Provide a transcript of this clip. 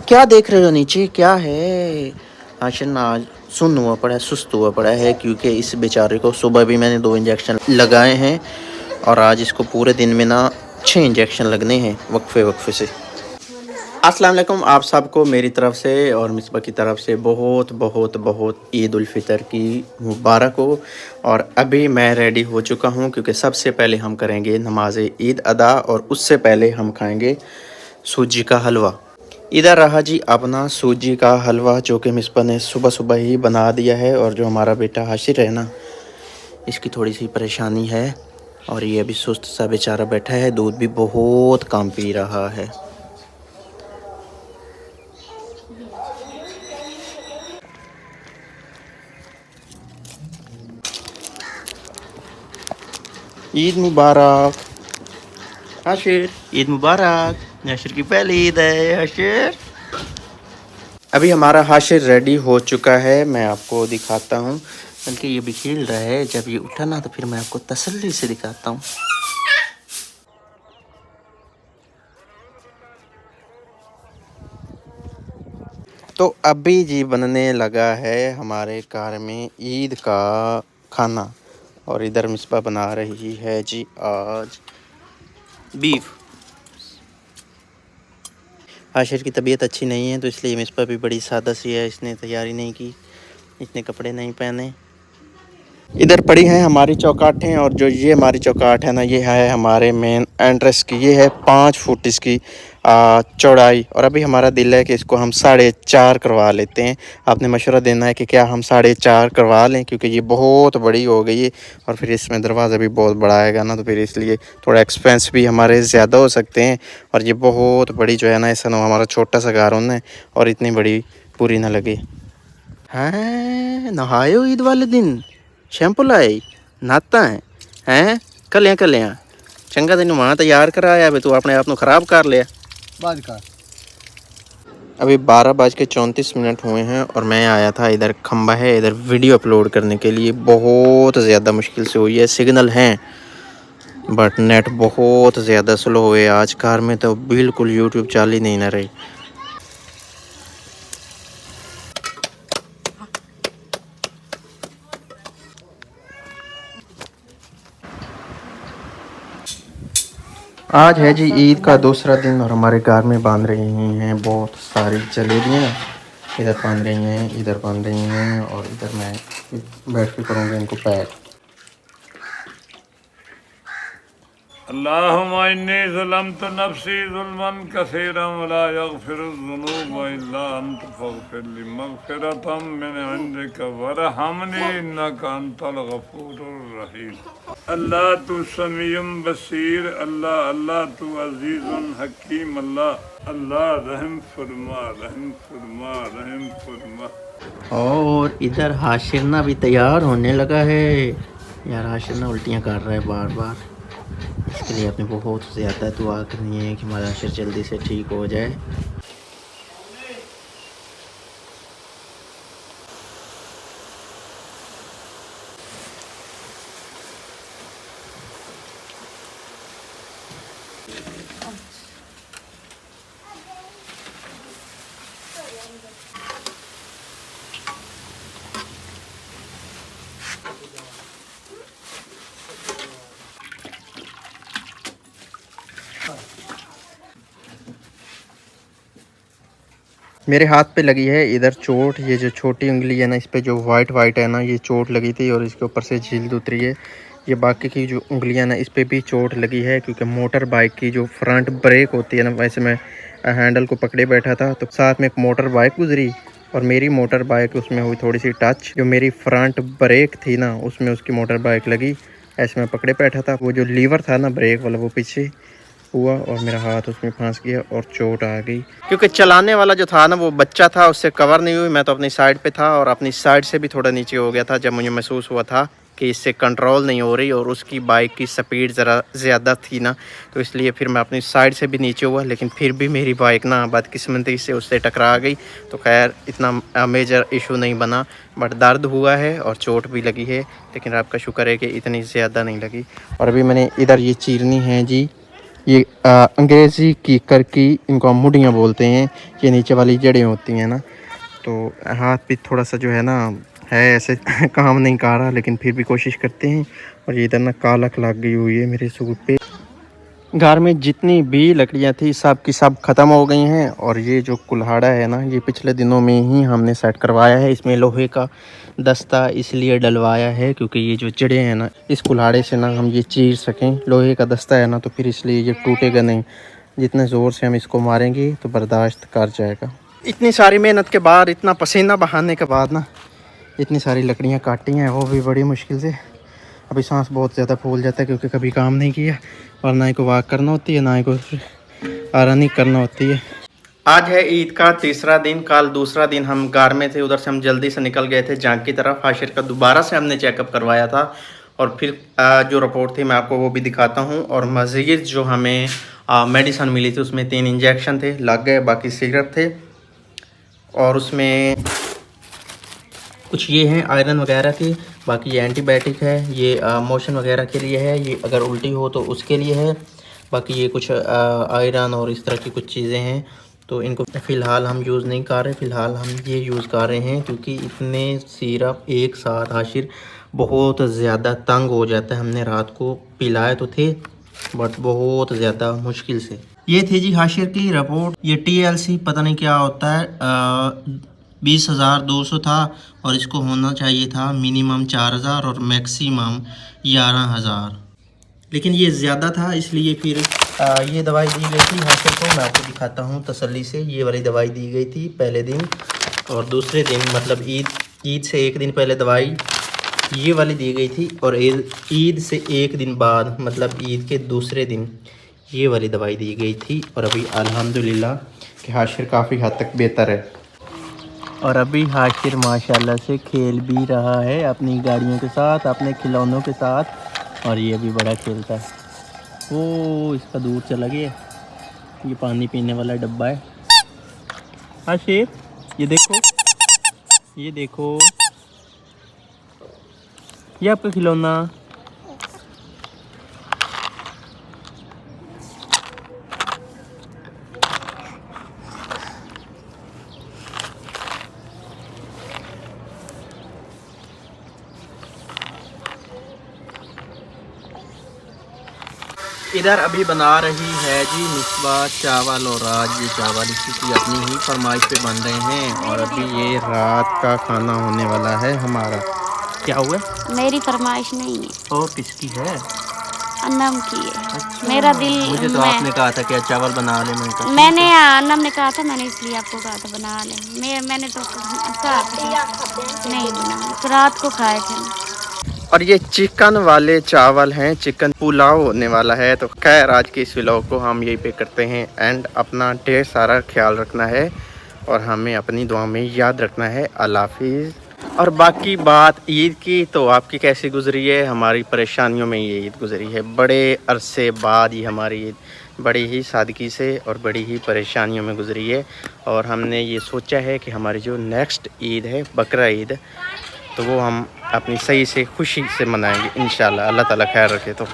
क्या देख रहे हो नीचे? क्या है? आशन आज सुन्न हुआ पड़ा है, सुस्त हुआ पड़ा है, क्योंकि इस बेचारे को सुबह भी मैंने 2 इंजेक्शन लगाए हैं और आज इसको पूरे दिन में ना 6 इंजेक्शन लगने हैं वक्फे वक्फे से। अस्सलाम वालेकुम आप सबको मेरी तरफ से और मिसबा की तरफ से बहुत बहुत बहुत ईद उल फितर की मुबारक हो। और अभी मैं रेडी हो चुका हूँ, क्योंकि सबसे पहले हम करेंगे नमाज ईद अदा और उससे पहले हम खाएंगे सूजी का हलवा। इधर रहा जी अपना सूजी का हलवा, जो कि मिसबा ने सुबह सुबह ही बना दिया है। और जो हमारा बेटा हाशिर है ना, इसकी थोड़ी सी परेशानी है और ये अभी सुस्त सा बेचारा बैठा है, दूध भी बहुत कम पी रहा है। ईद मुबारक हाशिर, ईद मुबारक। हाशिर की पहली ईद है हाशिर। अभी हमारा हाशिर रेडी हो चुका है, मैं आपको दिखाता हूँ। बल्कि ये भी खेल रहा है, जब ये उठा ना तो फिर मैं आपको तसल्ली से दिखाता हूँ। तो अभी जी बनने लगा है हमारे घर में ईद का खाना। और इधर मिसबा बना रही है जी आज बीफ। आशिर की तबीयत अच्छी नहीं है, तो इसलिए मिसबा भी बड़ी सादा सी है, इसने तैयारी नहीं की, इतने कपड़े नहीं पहने। इधर पड़ी हैं हमारी चौकाटें, और जो ये हमारी चौकाट है ना, ये है हमारे मेन एंट्रेंस की। ये है 5 फुट इसकी चौड़ाई। और अभी हमारा दिल है कि इसको हम 4.5 करवा लेते हैं। आपने मशवरा देना है कि क्या हम 4.5 करवा लें, क्योंकि ये बहुत बड़ी हो गई है और फिर इसमें दरवाज़ा भी बहुत बड़ा आएगा ना, तो फिर इसलिए थोड़ा एक्सपेंस भी हमारे ज़्यादा हो सकते हैं। और ये बहुत बड़ी जो है ना, ऐसा ना हमारा छोटा सा घर होना है और इतनी बड़ी पूरी ना लगे। हैं नहायो ईद वाले दिन शैम्पू लाए नहाता हैं कलियां चंगा तेन मां तैयार कराया तू अपने आप को खराब कर लिया। बाद का अभी 12:34 हुए हैं और मैं आया था इधर खंबा है, इधर वीडियो अपलोड करने के लिए। बहुत ज़्यादा मुश्किल से हुई है, सिग्नल हैं बट नेट बहुत ज़्यादा स्लो हुए आज। कार में तो बिल्कुल यूट्यूब चाल ही नहीं ना रही। आज है जी ईद का दूसरा दिन और हमारे घर में बांध रही हैं बहुत सारी जलेबियाँ। इधर बांध रही हैं, इधर बांध रही हैं और इधर मैं बैठ के करूँगा इनको पैक। अल्लाहुम्मा इन्नी ज़लमतु नफ्सी ज़ुल्मन कसीरन वला यग़फिरुज़्ज़ुनूब इल्ला अंत फ़ग़फ़िरली मग़फ़िरतम मिन इंदिका वरहमनी इन्नका अंतल गफ़ूरुर रहीम। अल्लाह तू समीउम बसीर, अल्लाह अल्लाह तू अज़ीज़ुन हकीम, अल्लाह अल्लाह रहम फरमा रहम फरमा रहम फरमा। और इधर हाशिरना भी तैयार होने लगा है। यार हाशिरना उल्टियाँ कर रहा है बार बार, इसके लिए आपने बहुत ज़्यादा दुआ करनी है कि हमारा हाशिर जल्दी से ठीक हो जाए। मेरे हाथ पे लगी है इधर चोट, ये जो छोटी उंगली है ना, इस पे जो वाइट वाइट है ना, ये चोट लगी थी और इसके ऊपर से झील उतरी है। ये बाकी की जो उंगलियां ना, इस पे भी चोट लगी है, क्योंकि मोटर बाइक की जो फ्रंट ब्रेक होती है ना, वैसे मैं हैंडल को पकड़े बैठा था तो साथ में एक मोटर बाइक गुजरी और मेरी मोटर बाइक उसमें हुई थोड़ी सी टच। जो मेरी फ्रंट ब्रेक थी ना, उसमें उसकी मोटर बाइक लगी। ऐसे मैं पकड़े बैठा था, वो जो लीवर था ना ब्रेक वाला, वो पीछे हुआ और मेरा हाथ उसमें फंस गया और चोट आ गई। क्योंकि चलाने वाला जो था ना, वो बच्चा था, उससे कवर नहीं हुई। मैं तो अपनी साइड पे था और अपनी साइड से भी थोड़ा नीचे हो गया था, जब मुझे महसूस हुआ था कि इससे कंट्रोल नहीं हो रही और उसकी बाइक की स्पीड ज़रा ज़्यादा थी ना, तो इसलिए फिर मैं अपनी साइड से भी नीचे हुआ। लेकिन फिर भी मेरी बाइक ना बदकिस्मती से उससे टकरा गई। तो खैर इतना मेजर इशू नहीं बना, बट दर्द हुआ है और चोट भी लगी है, लेकिन आपका शुक्र है कि इतनी ज़्यादा नहीं लगी। और अभी मैंने इधर ये चीरनी है जी ये अंग्रेज़ी कीकर की इनको हम मुड़ियाँ बोलते हैं। ये नीचे वाली जड़ें होती हैं ना, तो हाथ भी थोड़ा सा जो है ना है ऐसे काम नहीं कर रहा, लेकिन फिर भी कोशिश करते हैं। और ये इधर ना कालक लग गई हुई है मेरे सूट पे। घर में जितनी भी लकड़ियाँ थी सब की सब ख़त्म हो गई हैं। और ये जो कुल्हाड़ा है ना, ये पिछले दिनों में ही हमने सेट करवाया है। इसमें लोहे का दस्ता इसलिए डलवाया है क्योंकि ये जो जड़ें हैं ना, इस कुल्हाड़े से ना हम ये चीर सकें। लोहे का दस्ता है ना, तो फिर इसलिए ये टूटेगा नहीं। जितने ज़ोर से हम इसको मारेंगे तो बर्दाश्त कर जाएगा। इतनी सारी मेहनत के बाद, इतना पसीना बहाने के बाद ना, इतनी सारी लकड़ियाँ काटी हैं, वो भी बड़ी मुश्किल से। अभी सांस बहुत ज़्यादा फूल जाता है क्योंकि कभी काम नहीं किया और ना ही को वॉक करना होती है, ना ही को रनिंग करना होती है। आज है ईद का तीसरा दिन। कल दूसरा दिन हम घर में थे, उधर से हम जल्दी से निकल गए थे जांग की तरफ। हाशिर का दोबारा से हमने चेकअप करवाया था और फिर जो रिपोर्ट थी मैं आपको वो भी दिखाता हूँ। और मज़ीद जो हमें मेडिसन मिली थी उसमें 3 इंजेक्शन थे, लग गए, बाकी सिरप थे। और उसमें कुछ ये हैं आयरन वगैरह की, बाकी ये एंटीबायोटिक है, ये मोशन वगैरह के लिए है, ये अगर उल्टी हो तो उसके लिए है। बाकी ये कुछ आयरन और इस तरह की कुछ चीज़ें हैं, तो इनको फ़िलहाल हम यूज़ नहीं कर रहे। फ़िलहाल हम ये यूज़ कर रहे हैं क्योंकि इतने सिरप एक साथ हाशिर बहुत ज़्यादा तंग हो जाता है। हमने रात को पिलाए तो थे बट बहुत ज़्यादा मुश्किल से। ये थी जी हाशिर की रिपोर्ट। ये TLC पता नहीं क्या होता है, 20,200 था और इसको होना चाहिए था मिनिमम 4,000 और मैक्सिमम 11,000, लेकिन ये ज़्यादा था इसलिए फिर ये दवाई दी गई थी हाशिर को। मैं आपको दिखाता हूँ तसल्ली से। ये वाली दवाई दी गई थी पहले दिन, और दूसरे दिन मतलब ईद से एक दिन पहले दवाई ये वाली दी गई थी, और ईद से एक दिन बाद मतलब ईद के दूसरे दिन ये वाली दवाई दी गई थी। और अभी अल्हम्दुलिल्लाह कि हाशिर काफ़ी हद तक बेहतर है। और अभी हाशिर माशाल्लाह से खेल भी रहा है अपनी गाड़ियों के साथ, अपने खिलौनों के साथ, और ये भी बड़ा खेलता है। वो इसका दूर चला गया। ये पानी पीने वाला डब्बा है। हाशिर ये देखो, ये देखो, ये आपका खिलौना। इधर अभी बना रही है जी मिसबा चावल, और आज ये चावल इसकी अपनी ही फरमाइश पे बन रहे हैं। और अभी ये रात का खाना होने वाला है हमारा। क्या हुआ? मेरी फरमाइश नहीं है, और किसकी है? अन्नम की है। अच्छा, मेरा दिल मुझे तो आपने कहा था कि चावल बना ले। मैंने अन्नम ने कहा था, मैंने इसलिए आपको कहा था बना ले। मैंने तो कहा था नहीं बना, तो रात को खाए थे। और ये चिकन वाले चावल हैं, चिकन पुलाव होने वाला है। तो खैर आज के इस व्लॉग को हम यहीं पे करते हैं एंड। अपना ढेर सारा ख्याल रखना है और हमें अपनी दुआ में याद रखना है। अल्लाह हाफिज़। और बाकी बात ईद की, तो आपकी कैसी गुजरी है? हमारी परेशानियों में ये ईद गुजरी है। बड़े अरसे बाद ये हमारी ईद बड़ी ही सादगी से और बड़ी ही परेशानियों में गुजरी है। और हमने ये सोचा है कि हमारी जो नेक्स्ट ईद है बकरा ईद, तो वो हम अपनी सही से खुशी से मनाएंगे इंशाल्लाह। अल्लाह ताला खैर रखे तो।